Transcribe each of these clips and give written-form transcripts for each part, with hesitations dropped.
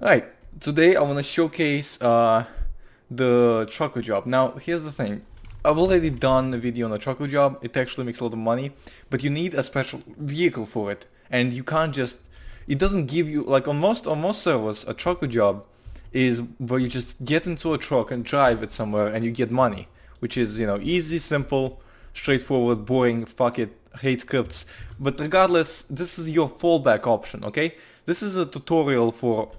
Alright, today I want to showcase the trucker job. Now, here's the thing. I've already done a video on a trucker job. It actually makes a lot of money, but you need a special vehicle for it. And you can't just... It doesn't give you... Like on most servers, a trucker job is where you just get into a truck and drive it somewhere and you get money. Which is, you know, easy, simple, straightforward, boring, fuck it, hate scripts. But regardless, this is your fallback option, okay? This is a tutorial for...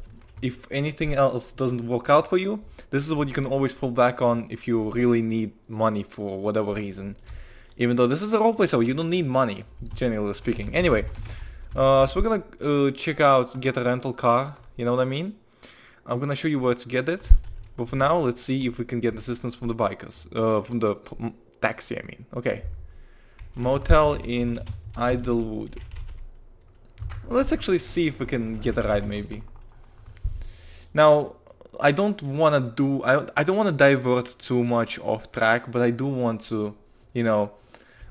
If anything else doesn't work out for you, this is what you can always fall back on if you really need money for whatever reason. Even though this is a roleplay, so you don't need money, generally speaking. Anyway, so we're gonna check out get a rental car, you know what I mean? I'm gonna show you where to get it, but for now, let's see if we can get assistance from the bikers, from the taxi, I mean. Okay. Motel in Idlewood. Let's actually see if we can get a ride, maybe. Now, I don't want to do... I don't want to divert too much off track, but I do want to, you know,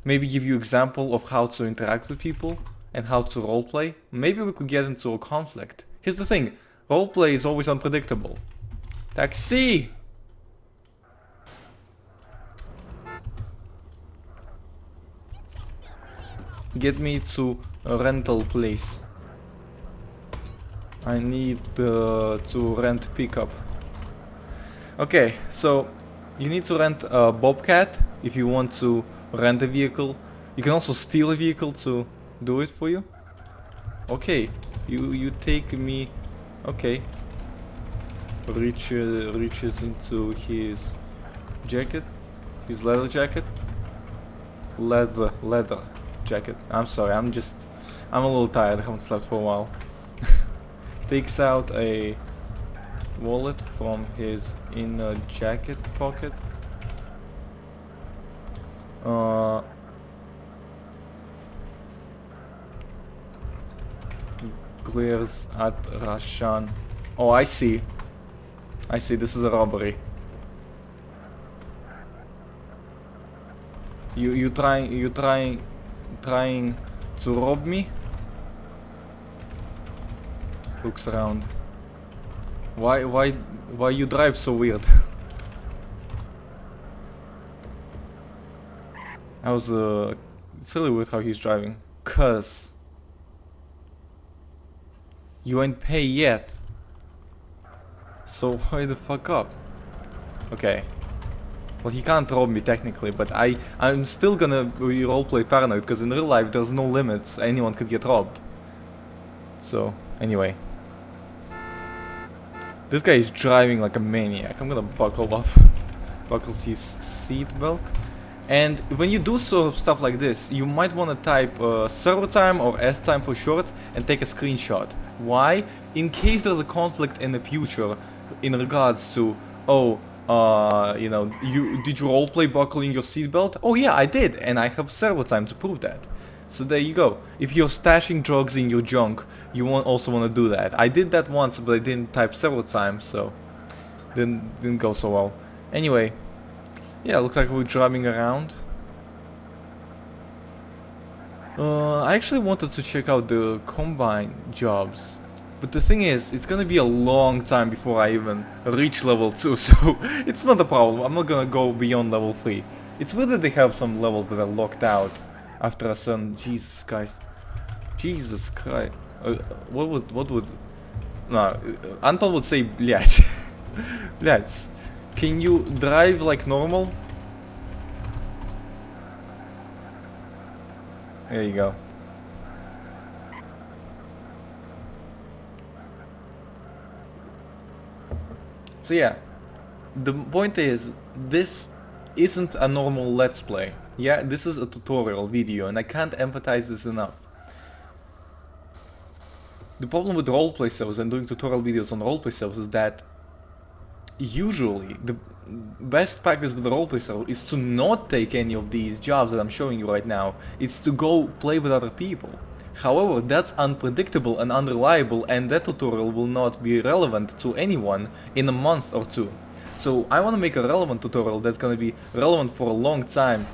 maybe give you example of how to interact with people and how to roleplay. Maybe we could get into a conflict. Here's the thing, roleplay is always unpredictable. Taxi! Get me to a rental place. I need to rent pickup. Okay, so you need to rent a Bobcat if you want to rent a vehicle. You can also steal a vehicle to do it for you. Okay, you take me. Okay. Reaches into his jacket, his leather jacket. Leather jacket. I'm sorry, I'm a little tired. I haven't slept for a while. Takes out a wallet from his inner jacket pocket. Glares at Rashan. Oh, I see. This is a robbery. You trying to rob me? Looks around. Why you drive so weird? It's really weird how he's driving. Cuz you ain't pay yet. So hurry the fuck up. Okay. Well, he can't rob me technically, but I'm still gonna roleplay paranoid because in real life there's no limits. Anyone could get robbed. So anyway. This guy is driving like a maniac. I'm gonna buckle his seatbelt. And when you do sort of stuff like this, you might want to type server time or S time for short and take a screenshot. Why? In case there's a conflict in the future in regards to, you know, did you roleplay buckling your seatbelt? Oh yeah, I did, and I have server time to prove that. So there you go. If you're stashing drugs in your junk, you also want to do that. I did that once, but I didn't type several times, so didn't go so well. Anyway, yeah, looks like we're driving around. I actually wanted to check out the combine jobs, but the thing is, it's gonna be a long time before I even reach level 2, so it's not a problem. I'm not gonna go beyond level 3. It's weird that they have some levels that are locked out after a certain... Jesus Christ. What would... No, Anton would say, blять. Blять. Can you drive like normal? There you go. So yeah, the point is, this isn't a normal let's play. Yeah, this is a tutorial video and I can't emphasize this enough. The problem with roleplay servers and doing tutorial videos on roleplay servers is that usually the best practice with the roleplay server is to not take any of these jobs that I'm showing you right now. It's to go play with other people. However, that's unpredictable and unreliable, and that tutorial will not be relevant to anyone in a month or two. So I want to make a relevant tutorial that's gonna be relevant for a long time.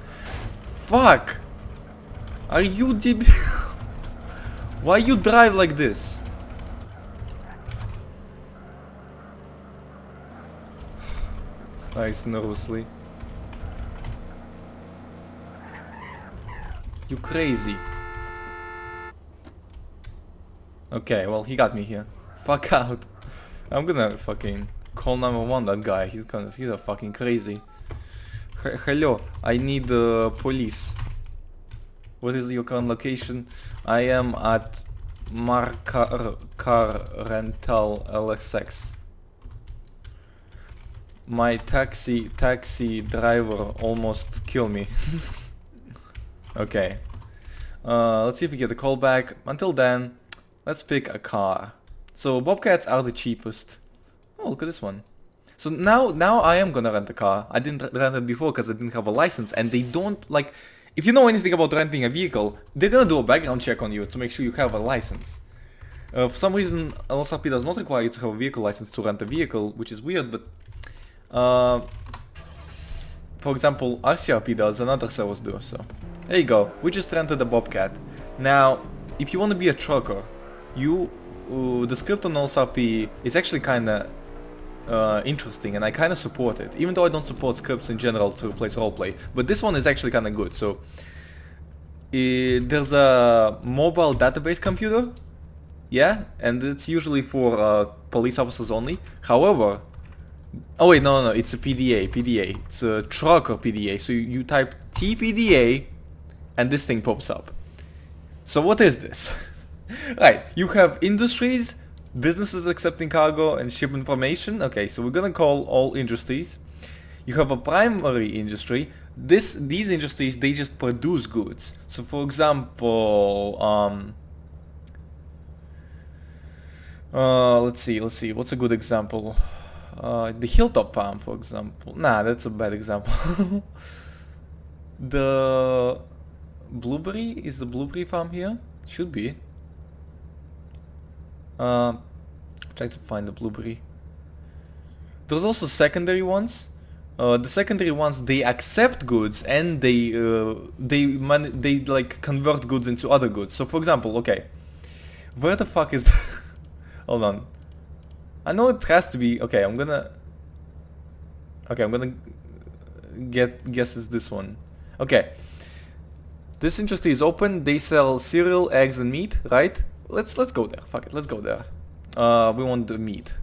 Fuck! Are you deep? Why you drive like this? Nice, nervously. You crazy. Okay, well, he got me here. Fuck out. I'm gonna fucking call 911 that guy. He's a fucking crazy. Hello, I need police. What is your current location? I am at Car Rental LSX. My taxi driver almost killed me. Okay. Let's see if we get a call back. Until then, let's pick a car. So Bobcats are the cheapest. Oh, look at this one. So now I am gonna rent a car. I didn't rent it before because I didn't have a license, and they don't like. If you know anything about renting a vehicle, they're gonna do a background check on you to make sure you have a license. For some reason, LSRP does not require you to have a vehicle license to rent a vehicle, which is weird, but for example, RCRP does and other servers do, so there you go. We just rented a Bobcat. Now, if you want to be a trucker, the script on LSRP is actually kinda interesting, and I kinda support it, even though I don't support scripts in general to replace roleplay, but this one is actually kinda good. So there's a mobile database computer, yeah, and it's usually for police officers only. However, oh wait, no, it's a PDA, it's a trucker PDA, so you type TPDA and this thing pops up. So what is this? Right, you have industries, businesses accepting cargo and ship information. Okay, so we're gonna call all industries. You have a primary industry. These industries, they just produce goods. So for example, let's see, what's a good example? The Hilltop Farm, for example. Nah, that's a bad example. The Blueberry, is the Blueberry Farm here? Should be. Try to find the Blueberry. There's also secondary ones. The secondary ones, they accept goods and they like convert goods into other goods. So for example, okay, where the fuck is the hold on. I know it has to be okay. I'm gonna guess it's this one. Okay, this industry is open. They sell cereal, eggs, and meat, right? Let's go there. Fuck it, let's go there. We want the meat.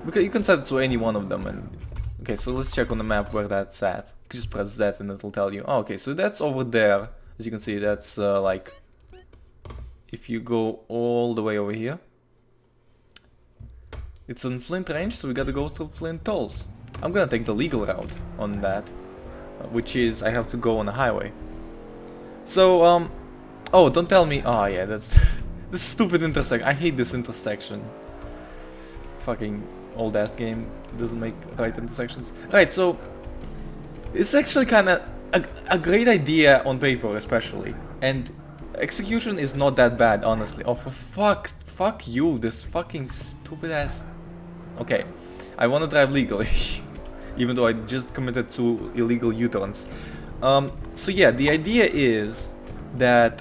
Because you can set it to any one of them. And okay, so let's check on the map where that's at. You can just press Z and it'll tell you. Oh, okay, so that's over there. As you can see, that's like if you go all the way over here. It's in Flint range, so we gotta go to Flint tolls. I'm gonna take the legal route on that, which is I have to go on a highway. So, oh, don't tell me. Oh yeah, that's this stupid intersection. I hate this intersection. Fucking old ass game doesn't make right intersections. Right, so it's actually kind of a great idea on paper, especially, and execution is not that bad, honestly. Oh, for fuck you, this fucking stupid ass. Okay, I want to drive legally, even though I just committed 2 illegal U-turns. So yeah, the idea is that,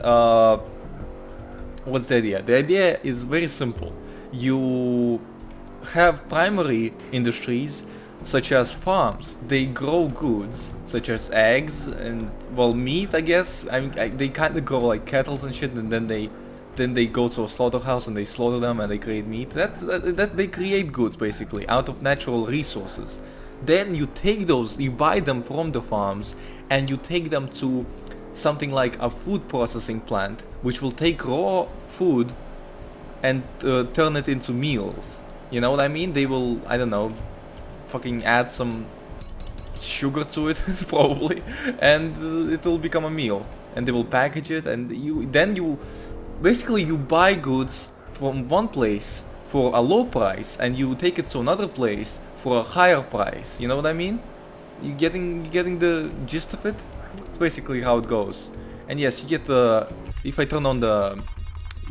what's the idea? The idea is very simple. You have primary industries, such as farms. They grow goods, such as eggs and, well, meat, I guess. I mean, they kind of grow like cattle and shit, and then they go to a slaughterhouse and they slaughter them and they create meat. That they create goods basically out of natural resources. Then you take those, you buy them from the farms, and you take them to something like a food processing plant, which will take raw food and turn it into meals. You know what I mean? They will, I don't know, fucking add some sugar to it probably, and it will become a meal. And they will package it, and you basically you buy goods from one place for a low price, and you take it to another place for a higher price. You know what I mean? You getting the gist of it? It's basically how it goes. And yes, you get the, if I turn on the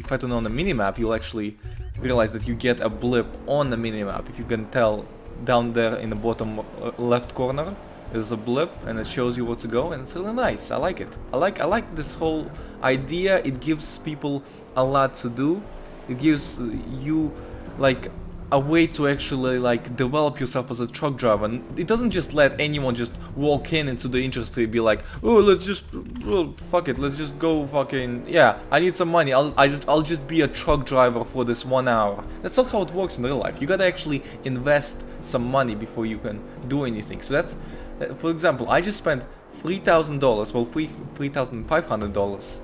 minimap, you'll actually realize that you get a blip on the minimap. If you can tell, down there in the bottom left corner, there's a blip and it shows you where to go, and it's really nice. I like it. I like this whole idea. It gives people a lot to do. It gives you like a way to actually like develop yourself as a truck driver. And it doesn't just let anyone just walk into the industry and be like, oh, let's just, well, fuck it, let's just go fucking, yeah, I need some money, I'll just be a truck driver for this 1 hour. That's not how it works in real life. You gotta actually invest some money before you can do anything. So that's, for example, I just spent $3,000, well, $3,500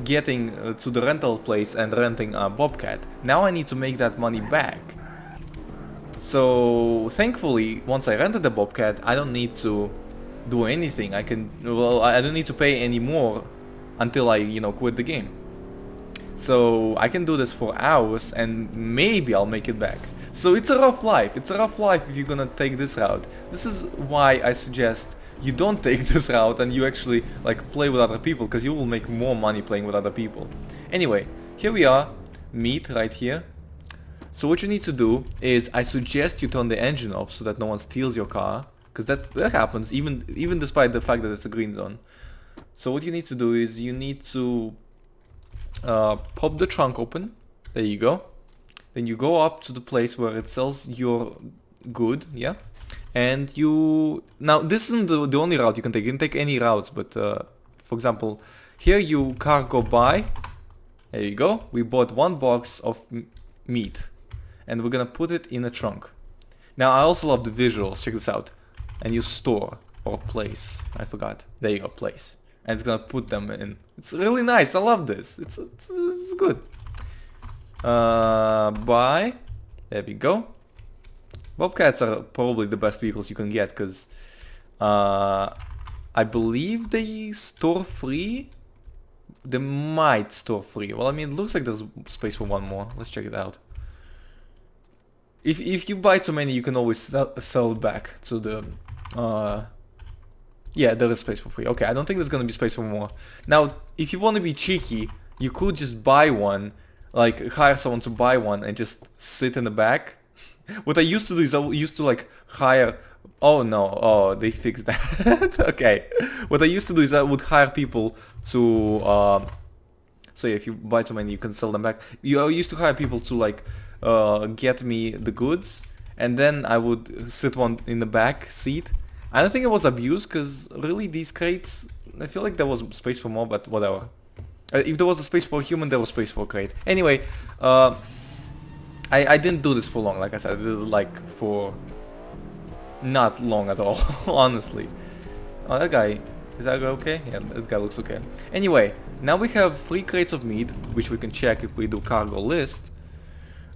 getting to the rental place and renting a Bobcat. Now I need to make that money back. So thankfully, once I rented the Bobcat, I don't need to do anything. I don't need to pay any more until I, you know, quit the game. So I can do this for hours and maybe I'll make it back. So it's a rough life. It's a rough life if you're gonna take this route. This is why I suggest you don't take this route and you actually like play with other people, because you will make more money playing with other people. Anyway, here we are, meat right here. So what you need to do is, I suggest you turn the engine off so that no one steals your car, because that happens even despite the fact that it's a green zone. So what you need to do is you need to pop the trunk open. There you go. Then you go up to the place where it sells your good, yeah. And you, now this isn't the only route you can take. You can take any routes, but for example, here you cargo buy. There you go. We bought 1 box of meat, and we're gonna put it in a trunk. Now I also love the visuals. Check this out. And you store or place. I forgot. There you go, place. And it's gonna put them in. It's really nice. I love this. It's good. Buy. There we go. Bobcats are probably the best vehicles you can get, because I believe they store free. They might store free. Well, I mean, it looks like there's space for 1 more. Let's check it out. If you buy too many, you can always sell it back to the... yeah, there is space for free. Okay, I don't think there's gonna be space for more. Now, if you want to be cheeky, you could just buy one, like hire someone to buy one and just sit in the back. What I used to do is I used to like hire... Oh no, oh, they fixed that. Okay. What I used to do is I would hire people to... so yeah, if you buy too many, you can sell them back. I used to hire people to like get me the goods, and then I would sit one in the back seat. I don't think it was abuse, because really these crates, I feel like there was space for more, but whatever. If there was a space for a human, there was space for a crate. Anyway, I didn't do this for long, like I said. I did it like for not long at all, honestly. Oh, that guy, is that guy okay? Yeah, that guy looks okay. Anyway, now we have 3 crates of meat, which we can check if we do cargo list.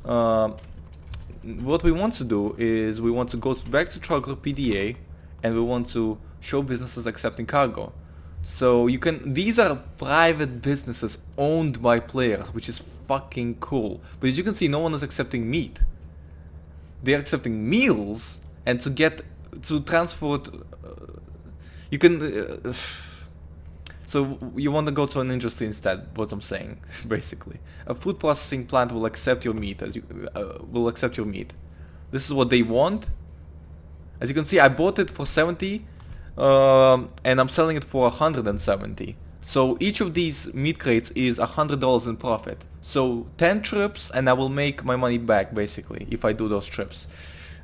What we want to do is we want to go back to Trucker PDA, and we want to show businesses accepting cargo. So you can, these are private businesses owned by players, which is fucking cool. But as you can see, no one is accepting meat. They're accepting meals, and to transport, you can, so you want to go to an industry instead, what I'm saying, basically. A food processing plant will accept your meat, will accept your meat. This is what they want. As you can see, I bought it for 70, and I'm selling it for 170. So each of these meat crates is $100 in profit. So 10 trips and I will make my money back, basically, if I do those trips.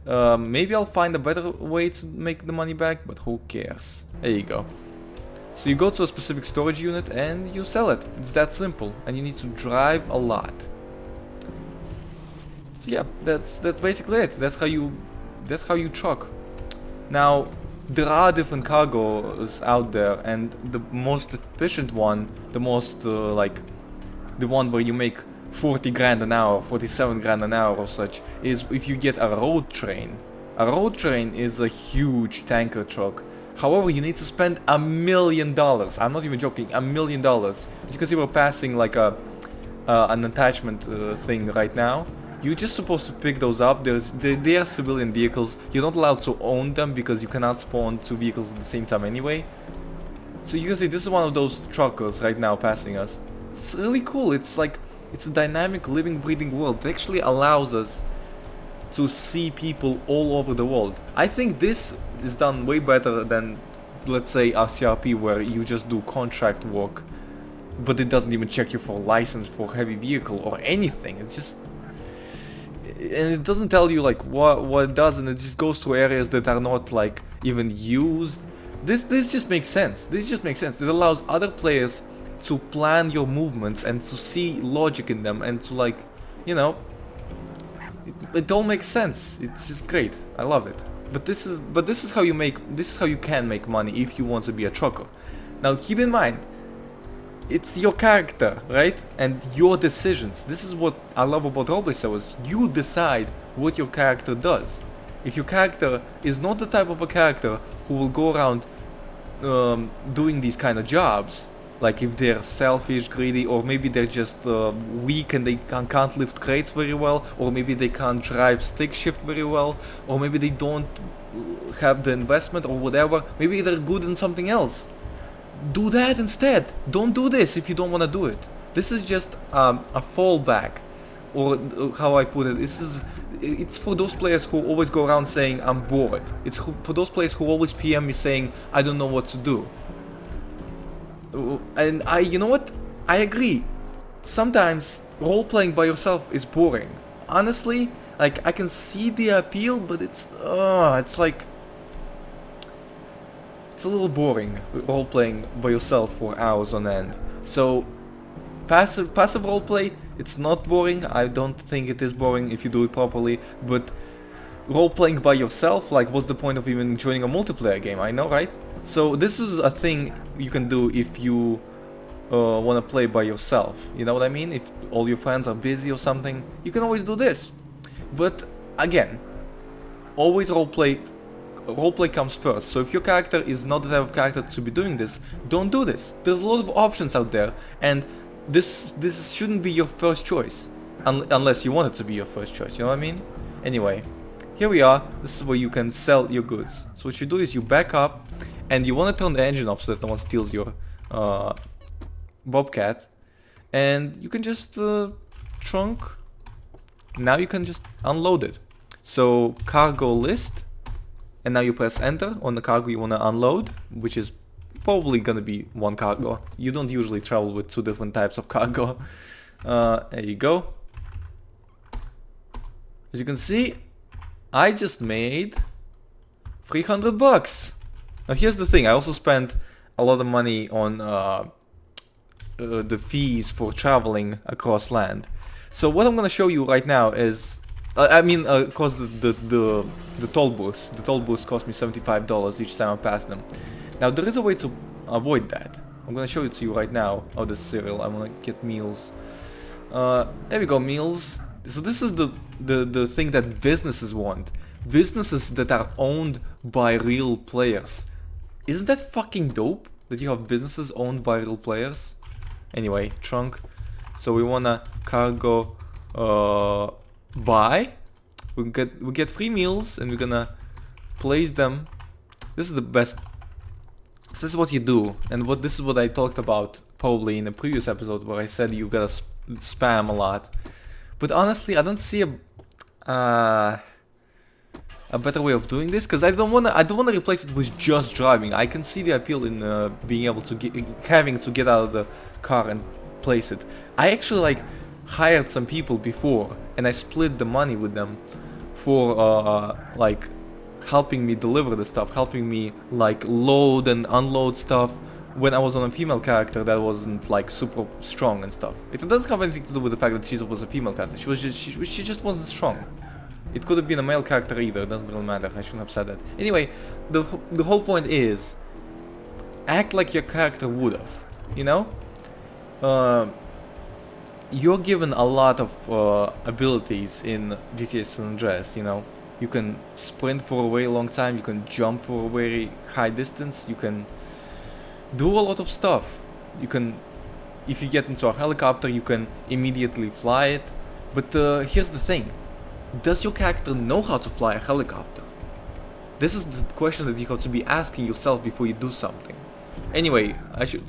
Maybe I'll find a better way to make the money back, but who cares? There you go. So you go to a specific storage unit and you sell it. It's that simple, and you need to drive a lot. So yeah, that's basically it. That's how you truck. Now, there are different cargos out there, and the most efficient one, the most like the one where you make 40 grand an hour, 47 grand an hour or such, is if you get a road train. A road train is a huge tanker truck. However, you need to spend $1 million. I'm not even joking, $1 million. As you can see, we're passing like an attachment thing right now. You're just supposed to pick those up. They are civilian vehicles. You're not allowed to own them because you cannot spawn 2 vehicles at the same time anyway. So you can see this is one of those truckers right now passing us. It's really cool. It's like, it's a dynamic, living, breathing world. It actually allows us to see people all over the world. I think this is done way better than, let's say, RCRP, where you just do contract work, but it doesn't even check you for a license for heavy vehicle or anything. It's just... and it doesn't tell you like what it does, and it just goes to areas that are not like even used. This just makes sense. This just makes sense. It allows other players to plan your movements and to see logic in them and to like, you know, it all makes sense. It's just great. I love it. But this is how you can make money if you want to be a trucker. Now keep in mind, it's your character, right? And your decisions. This is what I love about roleplay servers. You decide what your character does. If your character is not the type of a character who will go around doing these kind of jobs, like if they're selfish, greedy, or maybe they're just weak and they can't lift crates very well, or maybe they can't drive stick shift very well, or maybe they don't have the investment or whatever, maybe they're good in something else. Do that instead. Don't do this if you don't want to do it. This is just a fallback, or how I put it, it's for those players who always go around saying I'm bored. It's for those players who always PM me saying I don't know what to do. And you know what? I agree. Sometimes role-playing by yourself is boring. Honestly, like I can see the appeal, but it's like it's a little boring role-playing by yourself for hours on end. So passive roleplay, it's not boring. I don't think it is boring if you do it properly, but role-playing by yourself, like what's the point of even joining a multiplayer game? I know, right? So this is a thing you can do if you want to play by yourself. You know what I mean? If all your friends are busy or something, you can always do this. But again, always roleplay comes first. So if your character is not the type of character to be doing this, don't do this. There's a lot of options out there, and this shouldn't be your first choice, unless you want it to be your first choice. You know what I mean? Anyway, here we are. This is where you can sell your goods. So what you do is you back up, and you want to turn the engine off so that no one steals your Bobcat, and you can just trunk. Now you can just unload it. So cargo list, and now you press enter on the cargo you want to unload, which is probably gonna be one cargo. You don't usually travel with two different types of cargo. There you go. As you can see, I just made 300 bucks. Now here's the thing, I also spent a lot of money on the fees for traveling across land. So what I'm gonna show you right now is, cause the toll booths. The toll booths cost me $75 each time I pass them. Now there is a way to avoid that. I'm gonna show it to you right now. Oh, this cereal. I wanna get meals. There we go, meals. So this is the thing that businesses want. Businesses that are owned by real players. Isn't that fucking dope? That you have businesses owned by real players? Anyway, trunk. So we wanna cargo buy. We get free meals, and we're gonna place them. This is the best. This is what you do, and this is what I talked about probably in a previous episode where I said you gotta spam a lot. But honestly, I don't see a better way of doing this, because I don't wanna replace it with just driving. I can see the appeal in being able to having to get out of the car and place it. I actually like hired some people before, and I split the money with them for like helping me deliver the stuff, helping me like load and unload stuff when I was on a female character that wasn't like super strong and stuff. It doesn't have anything to do with the fact that she was a female character. She just wasn't strong. It could have been a male character either. It doesn't really matter. I shouldn't have said that. Anyway, the whole point is act like your character would have. You know, you're given a lot of abilities in GTA San Andreas. You know, you can sprint for a very long time. You can jump for a very high distance. You can do a lot of stuff. You can, if you get into a helicopter, you can immediately fly it. But here's the thing. Does your character know how to fly a helicopter? This is the question that you have to be asking yourself before you do something. Anyway, I should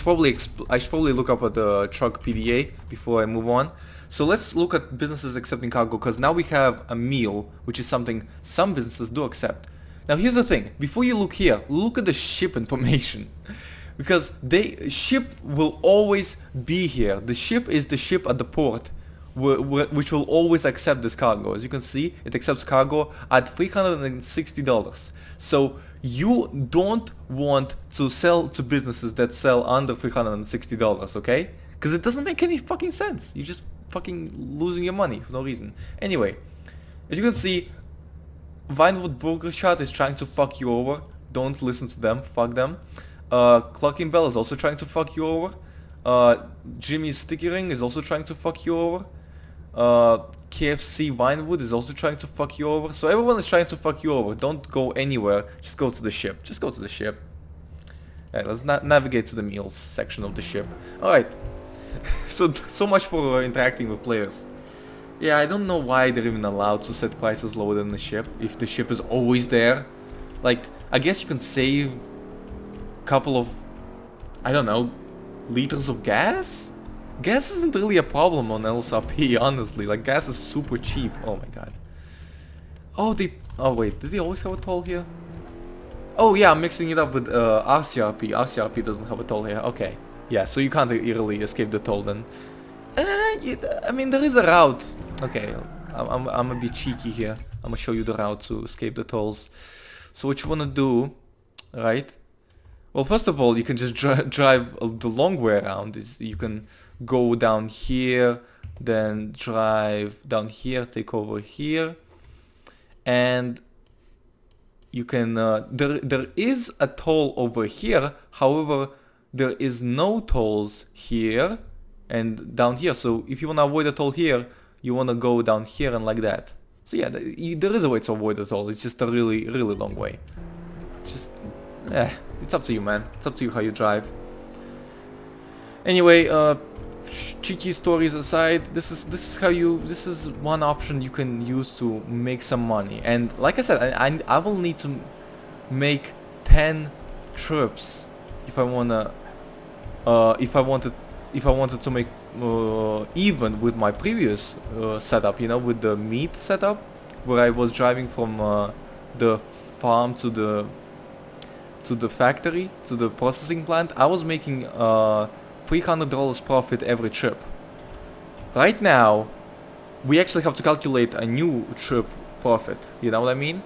probably look up at the truck PDA before I move on. So let's look at businesses accepting cargo, because now we have a meal, which is something some businesses do accept. Now here's the thing, before you look here, look at the ship information. Because ship will always be here. The ship is the ship at the port which will always accept this cargo. As you can see, it accepts cargo at $360. So you don't want to sell to businesses that sell under $360, okay? Because it doesn't make any fucking sense. You're just fucking losing your money for no reason. Anyway, as you can see, Vinewood Burger Shot is trying to fuck you over. Don't listen to them. Fuck them. Clucking Bell is also trying to fuck you over. Jimmy's Sticky Ring is also trying to fuck you over. KFC Vinewood is also trying to fuck you over. So everyone is trying to fuck you over. Don't go anywhere. Just go to the ship. Just go to the ship. Alright, let's navigate to the meals section of the ship. Alright. So much for interacting with players. Yeah, I don't know why they're even allowed to set prices lower than the ship if the ship is always there. Like, I guess you can save a couple of, I don't know, liters of gas? Gas isn't really a problem on LSRP, honestly. Like, gas is super cheap. Oh my god. Oh, wait, did they always have a toll here? Oh yeah, I'm mixing it up with RCRP. RCRP doesn't have a toll here. Okay. Yeah, so you can't really escape the toll then. I mean, there is a route. Okay, I'm gonna be cheeky here. I'm gonna show you the route to escape the tolls. So what you wanna do, right? Well, first of all, you can just drive the long way around. You can go down here, then drive down here, take over here, and you can. There is a toll over here. However, there is no tolls here and down here. So if you want to avoid a toll here, you want to go down here and like that. So yeah, there is a way to avoid a toll. It's just a really long way. Just, it's up to you, man. It's up to you how you drive. Anyway, cheeky stories aside, this is one option you can use to make some money. And like I said, I will need to make 10 trips if I wanna if I wanted to make even with my previous setup, you know, with the meat setup, where I was driving from the farm to the factory, to the processing plant. I was making $300 profit every trip. Right now, we actually have to calculate a new trip profit, you know what I mean?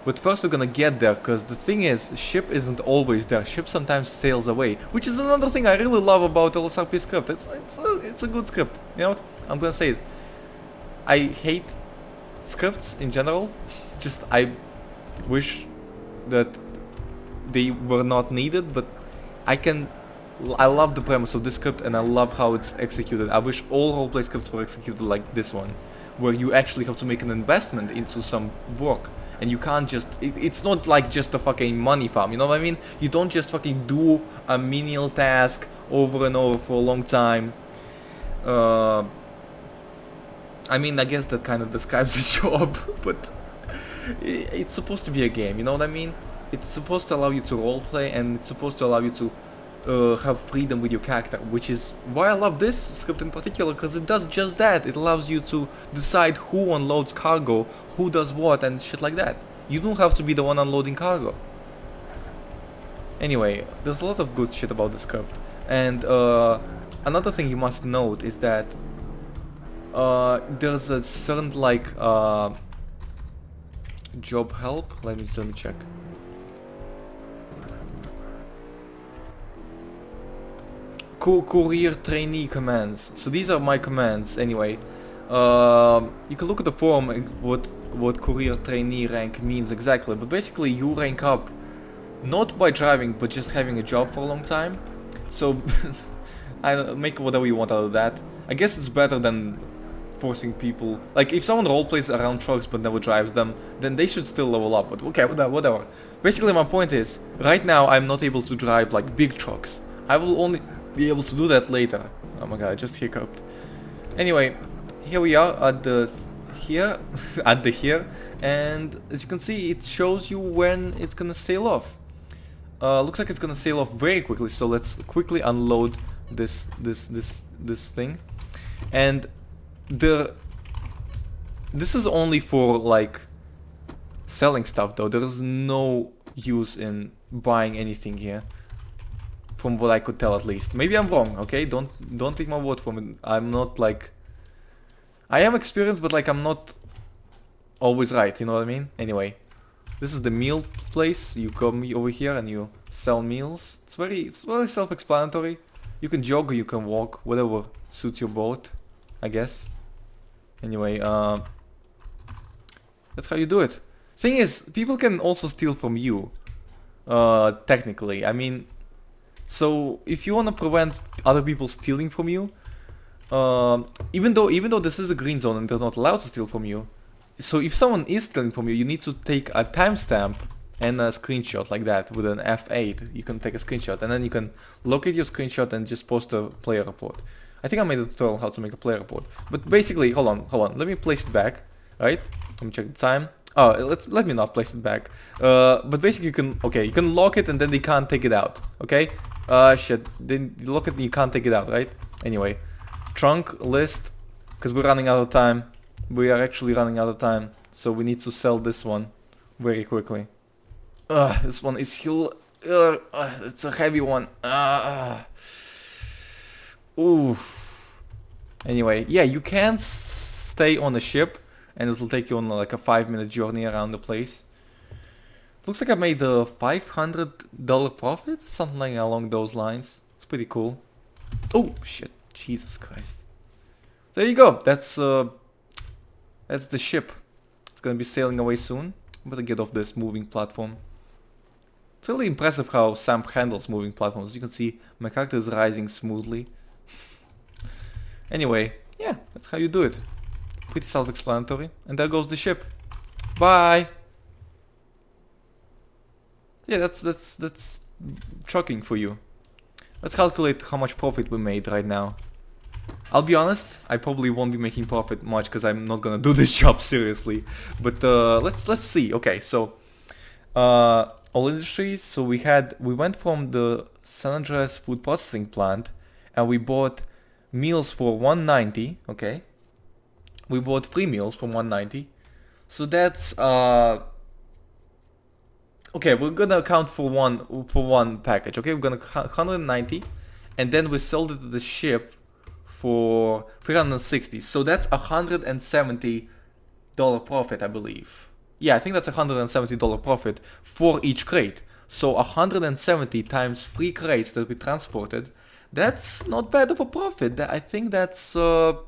But first we're gonna get there, because the thing is, ship isn't always there. Ship sometimes sails away, which is another thing I really love about LSRP script. It's a good script. You know what? I'm gonna say it. I hate scripts in general. Just I wish that they were not needed, but I love the premise of this script and I love how it's executed. I wish all roleplay scripts were executed like this one, where you actually have to make an investment into some work. And you can't just, it's not like just a fucking money farm, you know what I mean? You don't just fucking do a menial task over and over for a long time. I mean, I guess that kind of describes the job, but it's supposed to be a game, you know what I mean? It's supposed to allow you to roleplay, and it's supposed to allow you to have freedom with your character, which is why I love this script in particular, because it does just that. It allows you to decide who unloads cargo, who does what, and shit like that. You don't have to be the one unloading cargo. Anyway, there's a lot of good shit about the script. And another thing you must note is that there's a certain like job help. Let me check. Courier trainee commands. So these are my commands anyway. You can look at the forum what courier trainee rank means exactly, but basically you rank up not by driving but just having a job for a long time. So I make whatever you want out of that. I guess it's better than forcing people, like if someone roleplays around trucks but never drives them, then they should still level up, but okay, whatever. Basically my point is, right now I'm not able to drive like big trucks. I will only be able to do that later. Oh my god, I just hiccuped. Anyway, here we are at the here and as you can see, it shows you when it's gonna sail off. Looks like it's gonna sail off very quickly, so let's quickly unload this thing. And this is only for like selling stuff though. There is no use in buying anything here, from what I could tell at least. Maybe I'm wrong, okay? Don't take my word for it. I'm not like I am experienced, but like I'm not always right, you know what I mean? Anyway, this is the meal place. You come over here and you sell meals. It's very self-explanatory. You can jog or you can walk, whatever suits your boat, I guess. Anyway, that's how you do it. Thing is, people can also steal from you, technically. I mean, so if you want to prevent other people stealing from you, even though this is a green zone and they're not allowed to steal from you, so if someone is stealing from you, you need to take a timestamp and a screenshot like that with an F8. You can take a screenshot and then you can locate your screenshot and just post a player report. I think I made a tutorial how to make a player report. But basically, hold on. Let me place it back. Right? Let me check the time. Oh, let me not place it back. But basically, you can lock it and then they can't take it out. Okay? Shit. Then you lock it and you can't take it out, right? Anyway, trunk list, because we're running out of time. We are actually running out of time, so we need to sell this one very quickly. This one is still. It's a heavy one. Oof. Anyway, yeah, you can stay on a ship, and it'll take you on like a 5-minute journey around the place. Looks like I made a $500 profit, something along those lines. It's pretty cool. Oh shit! Jesus Christ. There you go. That's the ship. It's gonna be sailing away soon. I'm gonna get off this moving platform. It's really impressive how SAMP handles moving platforms. As you can see, my character is rising smoothly. Anyway, yeah, that's how you do it. Pretty self-explanatory. And there goes the ship. Bye! Yeah, that's shocking for you. Let's calculate how much profit we made right now. I'll be honest, I probably won't be making profit much because I'm not gonna do this job seriously. But let's see. Okay, so all industries. So we went from the San Andreas food processing plant, and we bought meals for 190. Okay, we bought 3 meals for 190. So that's okay. We're gonna account for one package. Okay, we're gonna 190, and then we sold it to the ship for 360. So that's $170 profit, I believe. Yeah, I think that's $170 profit for each crate. So 170 times 3 crates that we transported. That's not bad of a profit. I think that's well,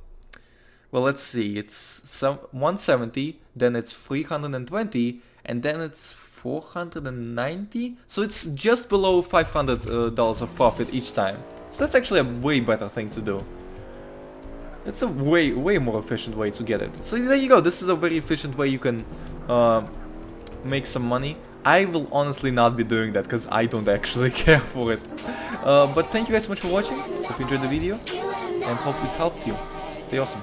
let's see. It's 170, then it's 320, and then it's 490. So it's just below $500 of profit each time. So that's actually a way better thing to do. It's a way more efficient way to get it. So there you go. This is a very efficient way you can make some money. I will honestly not be doing that because I don't actually care for it. But thank you guys so much for watching. Hope you enjoyed the video and hope it helped you. Stay awesome.